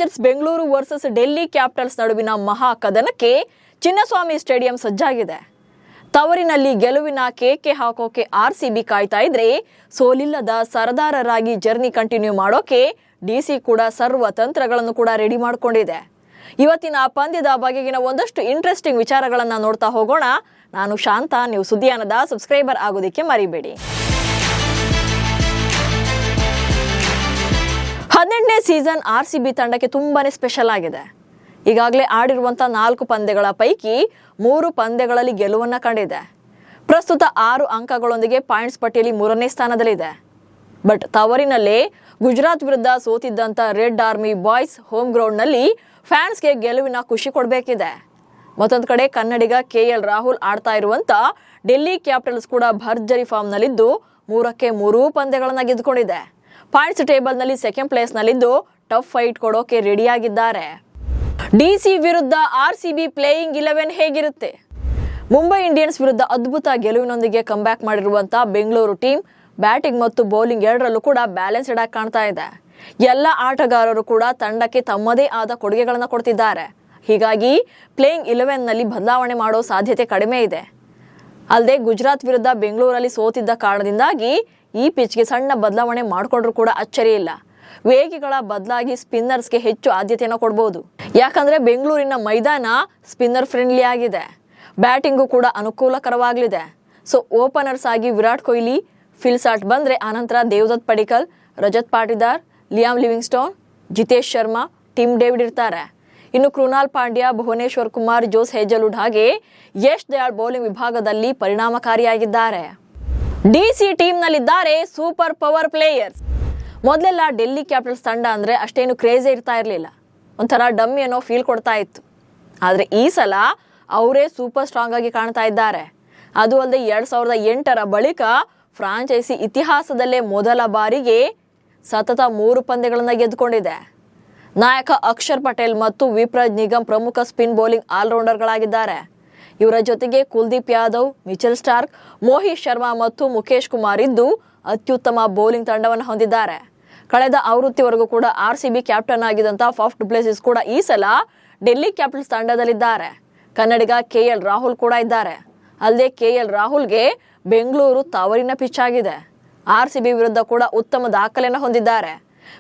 Challengers Bengaluru versus Delhi capitals ನಡುವಿನ ಮಹಾ ಕದನಕ್ಕೆ Chinnaswamy stadium ಸಜ್ಜಾಗಿದೆ. ತವರಿನಲ್ಲಿ ಗೆಲುವಿನ ಕೇಕೆ ಹಾಕೋಕೆ ಆರ್ಸಿಬಿ ಕಾಯ್ತಾ ಇದ್ರೆ, ಸೋಲಿಲ್ಲದ ಸರದಾರರಾಗಿ ಜರ್ನಿ ಕಂಟಿನ್ಯೂ ಮಾಡೋಕೆ ಡಿಸಿ ಕೂಡ ಸರ್ವ ತಂತ್ರಗಳನ್ನು ಕೂಡ ರೆಡಿ ಮಾಡಿಕೊಂಡಿದೆ. ಇವತ್ತಿನ ಪಂದ್ಯದ ಬಗೆಗಿನ ಒಂದಷ್ಟು ಇಂಟ್ರೆಸ್ಟಿಂಗ್ ವಿಚಾರಗಳನ್ನ ನೋಡ್ತಾ ಹೋಗೋಣ. ನಾನು ಶಾಂತ. ನೀವು ಸುದ್ದಿಯಾನದ ಸಬ್ಸ್ಕ್ರೈಬರ್ ಆಗೋದಕ್ಕೆ ಮರಿಬೇಡಿ. 18ನೇ ಸೀಸನ್ ಆರ್ಸಿಬಿ ತಂಡಕ್ಕೆ ತುಂಬಾನೇ ಸ್ಪೆಷಲ್ ಆಗಿದೆ. ಈಗಾಗಲೇ ಆಡಿರುವಂತಹ 4 ಪಂದ್ಯಗಳ ಪೈಕಿ 3 ಪಂದ್ಯಗಳಲ್ಲಿ ಗೆಲುವನ್ನ ಕಂಡಿದೆ. ಪ್ರಸ್ತುತ 6 ಅಂಕಗಳೊಂದಿಗೆ ಪಾಯಿಂಟ್ಸ್ ಪಟ್ಟಿಯಲ್ಲಿ 3ನೇ ಸ್ಥಾನದಲ್ಲಿದೆ. ಬಟ್ ತವರಿನಲ್ಲೇ ಗುಜರಾತ್ ವಿರುದ್ಧ ಸೋತಿದ್ದಂತ red army boys home ground ನಲ್ಲಿ ಫ್ಯಾನ್ಸ್ಗೆ ಗೆಲುವಿನ ಖುಷಿ ಕೊಡಬೇಕಿದೆ. ಮತ್ತೊಂದು ಕಡೆ ಕನ್ನಡಿಗ ಕೆಎಲ್ ರಾಹುಲ್ ಆಡ್ತಾ ಇರುವಂತ ಡೆಲ್ಲಿ ಕ್ಯಾಪಿಟಲ್ಸ್ ಕೂಡ ಭರ್ಜರಿ ಫಾರ್ಮ್ ನಲ್ಲಿದ್ದು 3ಕ್ಕೆ 3 ಪಂದ್ಯಗಳನ್ನ ಗೆದ್ದುಕೊಂಡಿದೆ. ಪಾಯಿಂಟ್ಸ್ ಟೇಬಲ್ ನಲ್ಲಿ ಸೆಕೆಂಡ್ ಪ್ಲೇಸ್ ನಲ್ಲಿದ್ದು ಟಫ್ ಫೈಟ್ ಕೊಡೋಕೆ ರೆಡಿಯಾಗಿದ್ದಾರೆ. ಡಿಸಿ ವಿರುದ್ಧ ಆರ್ಸಿಬಿ ಪ್ಲೇಯಿಂಗ್ 11 ಹೇಗಿರುತ್ತೆ? ಮುಂಬೈ ಇಂಡಿಯನ್ಸ್ ವಿರುದ್ಧ ಅದ್ಭುತ ಗೆಲುವಿನೊಂದಿಗೆ ಕಂಬ್ಯಾಕ್ ಮಾಡಿರುವಂತಹ ಬೆಂಗಳೂರು ಟೀಮ್ ಬ್ಯಾಟಿಂಗ್ ಮತ್ತು ಬೌಲಿಂಗ್ ಎರಡರಲ್ಲೂ ಕೂಡ ಬ್ಯಾಲೆನ್ಸ್ಡ್ ಆಗಿ ಕಾಣ್ತಾ ಇದೆ. ಎಲ್ಲ ಆಟಗಾರರು ಕೂಡ ತಂಡಕ್ಕೆ ತಮ್ಮದೇ ಆದ ಕೊಡುಗೆಗಳನ್ನು ಕೊಡ್ತಿದ್ದಾರೆ. ಹೀಗಾಗಿ ಪ್ಲೇಯಿಂಗ್ 11 ನಲ್ಲಿ ಬದಲಾವಣೆ ಮಾಡೋ ಸಾಧ್ಯತೆ ಕಡಿಮೆ ಇದೆ. ಅಲ್ಲದೆ ಗುಜರಾತ್ ವಿರುದ್ಧ ಬೆಂಗಳೂರಲ್ಲಿ ಸೋತಿದ್ದ ಕಾರಣದಿಂದಾಗಿ ಈ ಪಿಚ್ಗೆ ಸಣ್ಣ ಬದಲಾವಣೆ ಮಾಡಿಕೊಂಡ್ರು ಕೂಡ ಅಚ್ಚರಿ ಇಲ್ಲ. ವೇಗಿಗಳ ಬದಲಾಗಿ ಸ್ಪಿನ್ನರ್ಸ್ಗೆ ಹೆಚ್ಚು ಆದ್ಯತೆಯನ್ನು ಕೊಡಬಹುದು. ಯಾಕಂದ್ರೆ ಬೆಂಗಳೂರಿನ ಮೈದಾನ ಸ್ಪಿನ್ನರ್ ಫ್ರೆಂಡ್ಲಿ ಆಗಿದೆ. ಬ್ಯಾಟಿಂಗು ಕೂಡ ಅನುಕೂಲಕರವಾಗಲಿದೆ. ಸೊ ಓಪನರ್ಸ್ ಆಗಿ ವಿರಾಟ್ ಕೊಹ್ಲಿ, ಫಿಲ್ ಸಾಲ್ಟ್ ಬಂದ್ರೆ ಆನಂತರ Devdutt Padikkal, Rajat Patidar, Liam Livingstone, Jitesh Sharma, Tim David ಇರ್ತಾರೆ. ಇನ್ನು ಕೃಣಾಲ್ ಪಾಂಡ್ಯ, ಭುವನೇಶ್ವರ್ ಕುಮಾರ್, ಜೋಸ್ ಹೇಜಲ್ವುಡ್ ಹಾಗೆ ಯಶ್ ದಯಾಳ್ ಬೌಲಿಂಗ್ ವಿಭಾಗದಲ್ಲಿ ಪರಿಣಾಮಕಾರಿಯಾಗಿದ್ದಾರೆ. ಡಿಸಿ ಟೀಮ್ ನಲ್ಲಿದ್ದಾರೆ ಸೂಪರ್ ಪವರ್ ಪ್ಲೇಯರ್ಸ್. ಮೊದಲೆಲ್ಲ ಡೆಲ್ಲಿ ಕ್ಯಾಪಿಟಲ್ಸ್ ತಂಡ ಅಂದ್ರೆ ಅಷ್ಟೇನು ಕ್ರೇಜ್ ಇರ್ತಾ ಇರಲಿಲ್ಲ. ಒಂಥರ ಡಮ್ಮಿ ಅನ್ನೋ ಫೀಲ್ ಕೊಡ್ತಾ ಇತ್ತು. ಆದ್ರೆ ಈ ಸಲ ಅವರೇ ಸೂಪರ್ ಸ್ಟ್ರಾಂಗ್ ಆಗಿ ಕಾಣ್ತಾ ಇದ್ದಾರೆ. ಅದು ಅಲ್ಲದೆ 2008ರ ಬಳಿಕ ಫ್ರಾಂಚೈಸಿ ಇತಿಹಾಸದಲ್ಲೇ ಮೊದಲ ಬಾರಿಗೆ ಸತತ 3 ಪಂದ್ಯಗಳನ್ನ ಗೆದ್ದುಕೊಂಡಿದೆ. ನಾಯಕ ಅಕ್ಷರ್ ಪಟೇಲ್ ಮತ್ತು ವಿಪ್ರಜ್ ನಿಗಮ್ ಪ್ರಮುಖ ಸ್ಪಿನ್ ಬೌಲಿಂಗ್ ಆಲ್ರೌಂಡರ್ಗಳಾಗಿದ್ದಾರೆ. ಇವರ ಜೊತೆಗೆ ಕುಲ್ದೀಪ್ ಯಾದವ್, ಮಿಚೆಲ್ ಸ್ಟಾರ್ಕ್, ಮೋಹಿತ್ ಶರ್ಮಾ ಮತ್ತು ಮುಖೇಶ್ ಕುಮಾರ್ ಇದ್ದು ಅತ್ಯುತ್ತಮ ಬೌಲಿಂಗ್ ತಂಡವನ್ನು ಹೊಂದಿದ್ದಾರೆ. ಕಳೆದ ಆವೃತ್ತಿವರೆಗೂ ಕೂಡ ಆರ್ಸಿಬಿ ಕ್ಯಾಪ್ಟನ್ ಆಗಿದ್ದಂತಹ ಫಾಫ್ ಡು ಪ್ಲೆಸಿಸ್ ಕೂಡ ಈ ಸಲ ಡೆಲ್ಲಿ ಕ್ಯಾಪಿಟಲ್ಸ್ ತಂಡದಲ್ಲಿದ್ದಾರೆ. ಕನ್ನಡಿಗ ಕೆಎಲ್ ರಾಹುಲ್ ಕೂಡ ಇದ್ದಾರೆ. ಅಲ್ಲದೆ ಕೆಎಲ್ ರಾಹುಲ್ಗೆ ಬೆಂಗಳೂರು ತವರಿನ ಪಿಚ್ ಆಗಿದೆ. ಆರ್ಸಿಬಿ ವಿರುದ್ಧ ಕೂಡ ಉತ್ತಮ ದಾಖಲೆಯನ್ನು ಹೊಂದಿದ್ದಾರೆ.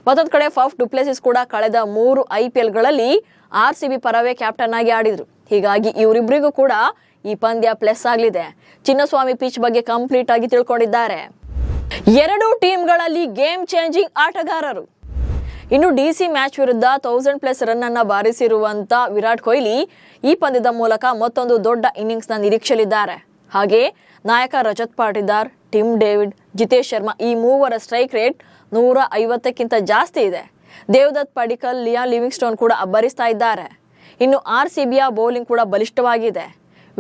ಮತ್ತೊಂದು ಕಡೆ ಫಾಫ್ ಡು ಪ್ಲೆಸಿಸ್ ಕೂಡ ಕಳೆದ 3 IPLಗಳಲ್ಲಿ ಆರ್ಸಿಬಿ ಪರವೇ ಕ್ಯಾಪ್ಟನ್ ಆಗಿ ಆಡಿದ್ರು. ಹೀಗಾಗಿ ಇವರಿಬ್ಬರಿಗೂ ಕೂಡ ಈ ಪಂದ್ಯ ಪ್ಲಸ್ ಆಗಲಿದೆ. ಚಿನ್ನಸ್ವಾಮಿ ಪಿಚ್ ಬಗ್ಗೆ ಕಂಪ್ಲೀಟ್ ಆಗಿ ತಿಳ್ಕೊಂಡಿದ್ದಾರೆ. 2 ಟೀಮ್ಗಳಲ್ಲಿ ಗೇಮ್ ಚೇಂಜಿಂಗ್ ಆಟಗಾರರು. ಇನ್ನು ಡಿಸಿ ಮ್ಯಾಚ್ ವಿರುದ್ಧ 1000+ ರನ್ ಅನ್ನ ಬಾರಿಸಿರುವಂತ ವಿರಾಟ್ ಕೊಹ್ಲಿ ಈ ಪಂದ್ಯದ ಮೂಲಕ ಮತ್ತೊಂದು ದೊಡ್ಡ ಇನ್ನಿಂಗ್ಸ್ ನ ನಿರೀಕ್ಷೆಯಲ್ಲಿದ್ದಾರೆ. ಹಾಗೆ ನಾಯಕ ರಜತ್ ಪಾಟಿದಾರ್, ಟಿಮ್ ಡೇವಿಡ್, ಜಿತೇಶ್ ಶರ್ಮಾ ಈ ಮೂವರ ಸ್ಟ್ರೈಕ್ ರೇಟ್ 150ಕ್ಕಿಂತ ಜಾಸ್ತಿ ಇದೆ. ದೇವದತ್ ಪಡಿಕ್ಕಲ್, ಲಿಯಾಮ್ ಲಿವಿಂಗ್ಸ್ಟೋನ್ ಕೂಡ ಅಬ್ಬರಿಸ್ತಾ ಇದ್ದಾರೆ. ಇನ್ನು ಆರ್ಸಿಬಿಯ ಬೌಲಿಂಗ್ ಕೂಡ ಬಲಿಷ್ಠವಾಗಿದೆ.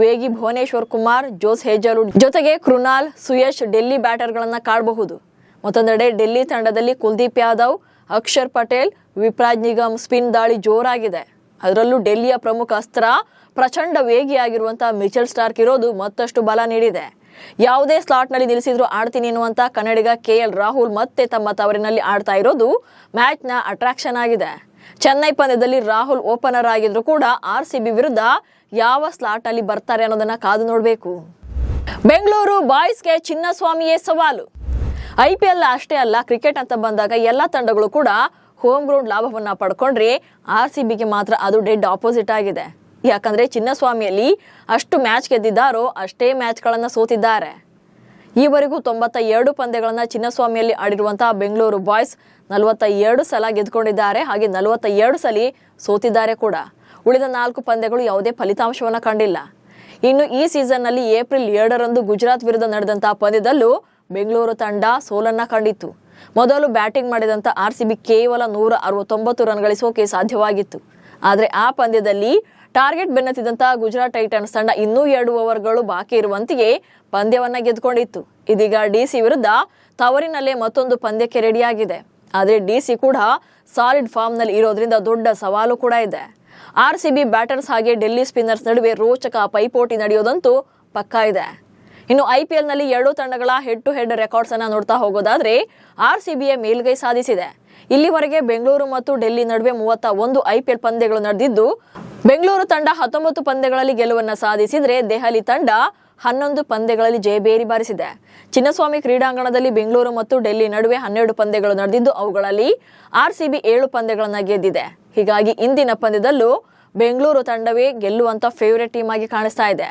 ವೇಗಿ ಭುವನೇಶ್ವರ್ ಕುಮಾರ್, ಜೋಸ್ ಹೇಜಲ್ವುಡ್ ಜೊತೆಗೆ ಕೃಣಾಲ್, ಸುಯಶ್ ಡೆಲ್ಲಿ ಬ್ಯಾಟರ್ಗಳನ್ನ ಕಾಡಬಹುದು. ಮತ್ತೊಂದೆಡೆ ಡೆಲ್ಲಿ ತಂಡದಲ್ಲಿ ಕುಲ್ದೀಪ್ ಯಾದವ್, ಅಕ್ಷರ್ ಪಟೇಲ್, ವಿಪ್ರಾಜ್ ನಿಗಮ್ ಸ್ಪಿನ್ ದಾಳಿ ಜೋರಾಗಿದೆ. ಅದರಲ್ಲೂ ಡೆಲ್ಲಿಯ ಪ್ರಮುಖ ಅಸ್ತ್ರ ಪ್ರಚಂಡ ವೇಗಿಯಾಗಿರುವಂತಹ ಮಿಚೆಲ್ ಸ್ಟಾರ್ಕ್ ಇರೋದು ಮತ್ತಷ್ಟು ಬಲ ನೀಡಿದೆ. ಯಾವುದೇ ಸ್ಲಾಟ್ ನಲ್ಲಿ ನಿಲ್ಲಿಸಿದ್ರು ಆಡ್ತೀನಿ ಎನ್ನುವಂತ ಕನ್ನಡಿಗ ಕೆಎಲ್ ರಾಹುಲ್ ಮತ್ತೆ ತಮ್ಮ ತವರಿನಲ್ಲಿ ಆಡ್ತಾ ಇರೋದು ಮ್ಯಾಚ್ ನ ಅಟ್ರಾಕ್ಷನ್ ಆಗಿದೆ. ಚೆನ್ನೈ ಪಂದ್ಯದಲ್ಲಿ ರಾಹುಲ್ ಓಪನರ್ ಆಗಿದ್ರು ಕೂಡ ಆರ್ಸಿಬಿ ವಿರುದ್ಧ ಯಾವ ಸ್ಲಾಟ್ ಅಲ್ಲಿ ಬರ್ತಾರೆ ಅನ್ನೋದನ್ನ ಕಾದು ನೋಡಬೇಕು. ಬೆಂಗಳೂರು ಬಾಯ್ಸ್ಗೆ ಚಿನ್ನಸ್ವಾಮಿಯೇ ಸವಾಲು. IPL ಅಷ್ಟೇ ಅಲ್ಲ, ಕ್ರಿಕೆಟ್ ಅಂತ ಬಂದಾಗ ಎಲ್ಲಾ ತಂಡಗಳು ಕೂಡ ಹೋಮ್ ಗ್ರೌಂಡ್ ಲಾಭವನ್ನ ಪಡ್ಕೊಂಡ್ರೆ ಆರ್ಸಿಬಿಗೆ ಮಾತ್ರ ಅದು ಡೆಡ್ ಆಪೋಸಿಟ್ ಆಗಿದೆ. ಯಾಕಂದ್ರೆ ಚಿನ್ನಸ್ವಾಮಿಯಲ್ಲಿ ಅಷ್ಟು ಮ್ಯಾಚ್ ಗೆದ್ದಿದ್ದಾರೋ ಅಷ್ಟೇ ಮ್ಯಾಚ್ಗಳನ್ನ ಸೋತಿದ್ದಾರೆ. ಈವರೆಗೂ 92 ಪಂದ್ಯಗಳನ್ನ ಚಿನ್ನಸ್ವಾಮಿಯಲ್ಲಿ ಆಡಿರುವಂತಹ ಬೆಂಗಳೂರು ಬಾಯ್ಸ್ 42 ಸಲ ಗೆದ್ದುಕೊಂಡಿದ್ದಾರೆ. ಹಾಗೆ 42 ಸಲ ಸೋತಿದ್ದಾರೆ ಕೂಡ. ಉಳಿದ 4 ಪಂದ್ಯಗಳು ಯಾವುದೇ ಫಲಿತಾಂಶವನ್ನ ಕಂಡಿಲ್ಲ. ಇನ್ನು ಈ ಸೀಸನ್ ನಲ್ಲಿ ಏಪ್ರಿಲ್ 2ರಂದು ಗುಜರಾತ್ ವಿರುದ್ಧ ನಡೆದಂತಹ ಪಂದ್ಯದಲ್ಲೂ ಬೆಂಗಳೂರು ತಂಡ ಸೋಲನ್ನ ಕಂಡಿತ್ತು. ಮೊದಲು ಬ್ಯಾಟಿಂಗ್ ಮಾಡಿದಂತ ಆರ್ಸಿಬಿ ಕೇವಲ 169 ರನ್ ಗಳಿಸೋಕೆ ಸಾಧ್ಯವಾಗಿತ್ತು. ಆದ್ರೆ ಆ ಪಂದ್ಯದಲ್ಲಿ ಟಾರ್ಗೆಟ್ ಬೆನ್ನತ್ತಿದಂತಹ ಗುಜರಾತ್ ಟೈಟನ್ಸ್ ತಂಡ ಇನ್ನೂ 2 ಓವರ್ಗಳು ಬಾಕಿ ಇರುವಂತೆಯೇ ಪಂದ್ಯವನ್ನ ಗೆದ್ದುಕೊಂಡಿತ್ತು. ಇದೀಗ ಡಿಸಿ ವಿರುದ್ಧ ತವರಿನಲ್ಲೇ ಮತ್ತೊಂದು ಪಂದ್ಯಕ್ಕೆ ರೆಡಿಯಾಗಿದೆ. ಆದ್ರೆ ಡಿಸಿ ಕೂಡ ಸಾಲಿಡ್ ಫಾರ್ಮ್ ನಲ್ಲಿ ಇರೋದ್ರಿಂದ ದೊಡ್ಡ ಸವಾಲು ಕೂಡ ಇದೆ. ಆರ್ಸಿಬಿ ಬ್ಯಾಟರ್ಸ್ ಹಾಗೆ ಡೆಲ್ಲಿ ಸ್ಪಿನ್ನರ್ಸ್ ನಡುವೆ ರೋಚಕ ಪೈಪೋಟಿ ನಡೆಯೋದಂತೂ ಪಕ್ಕಾ ಇದೆ. ಇನ್ನು IPL ನಲ್ಲಿ ಎರಡೂ ತಂಡಗಳ ಹೆಡ್ ಟು ಹೆಡ್ ರೆಕಾರ್ಡ್ಸ್ ಅನ್ನ ನೋಡ್ತಾ ಹೋಗೋದಾದ್ರೆ RCBಯ ಮೇಲ್ಗೈ ಸಾಧಿಸಿದೆ. ಇಲ್ಲಿವರೆಗೆ ಬೆಂಗಳೂರು ಮತ್ತು ಡೆಲ್ಲಿ ನಡುವೆ 31 IPL ಪಂದ್ಯಗಳು ನಡೆದಿದ್ದು, ಬೆಂಗಳೂರು ತಂಡ 19 ಪಂದ್ಯಗಳಲ್ಲಿ ಗೆಲುವನ್ನ ಸಾಧಿಸಿದ್ರೆ ದೆಹಲಿ ತಂಡ 11 ಪಂದ್ಯಗಳಲ್ಲಿ ಜಯಬೇರಿ ಬಾರಿಸಿದೆ. ಚಿನ್ನಸ್ವಾಮಿ ಕ್ರೀಡಾಂಗಣದಲ್ಲಿ ಬೆಂಗಳೂರು ಮತ್ತು ಡೆಲ್ಲಿ ನಡುವೆ 12 ಪಂದ್ಯಗಳು ನಡೆದಿದ್ದು, ಅವುಗಳಲ್ಲಿ RCB 7 ಪಂದ್ಯಗಳನ್ನ ಗೆದ್ದಿದೆ. ಹೀಗಾಗಿ ಇಂದಿನ ಪಂದ್ಯದಲ್ಲೂ ಬೆಂಗಳೂರು ತಂಡವೇ ಗೆಲ್ಲುವಂತ ಫೇವರೇಟ್ ಟೀಮ್ ಆಗಿ ಕಾಣಿಸ್ತಾ ಇದೆ.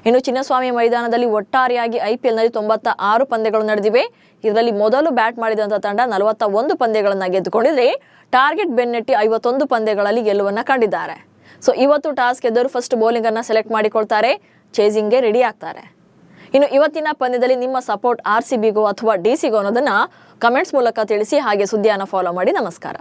ಇನ್ನು ಚಿನ್ನಸ್ವಾಮಿ ಮೈದಾನದಲ್ಲಿ ಒಟ್ಟಾರೆಯಾಗಿ IPL ನಲ್ಲಿ 96 ಪಂದ್ಯಗಳು ನಡೆದಿವೆ. ಇದರಲ್ಲಿ ಮೊದಲು ಬ್ಯಾಟ್ ಮಾಡಿದಂತ ತಂಡ 41 ಪಂದ್ಯಗಳನ್ನ ಗೆದ್ದುಕೊಂಡಿದ್ರೆ, ಟಾರ್ಗೆಟ್ ಬೆನ್ನಟ್ಟಿ 51 ಪಂದ್ಯಗಳಲ್ಲಿ ಗೆಲುವನ್ನ ಕಂಡಿದ್ದಾರೆ. ಸೊ ಇವತ್ತು ಟಾಸ್ ಗೆದ್ದರು ಫಸ್ಟ್ ಬೌಲಿಂಗ್ ಅನ್ನ ಸೆಲೆಕ್ಟ್ ಮಾಡಿಕೊಳ್ತಾರೆ, ಚೇಸಿಂಗ್ಗೆ ರೆಡಿ ಆಗ್ತಾರೆ. ಇನ್ನು ಇವತ್ತಿನ ಪಂದ್ಯದಲ್ಲಿ ನಿಮ್ಮ ಸಪೋರ್ಟ್ RCBಗೋ ಅಥವಾ DCಗೋ ಅನ್ನೋದನ್ನ ಕಮೆಂಟ್ಸ್ ಮೂಲಕ ತಿಳಿಸಿ. ಹಾಗೆ ಸುದ್ದಿಯನ್ನು ಫಾಲೋ ಮಾಡಿ. ನಮಸ್ಕಾರ.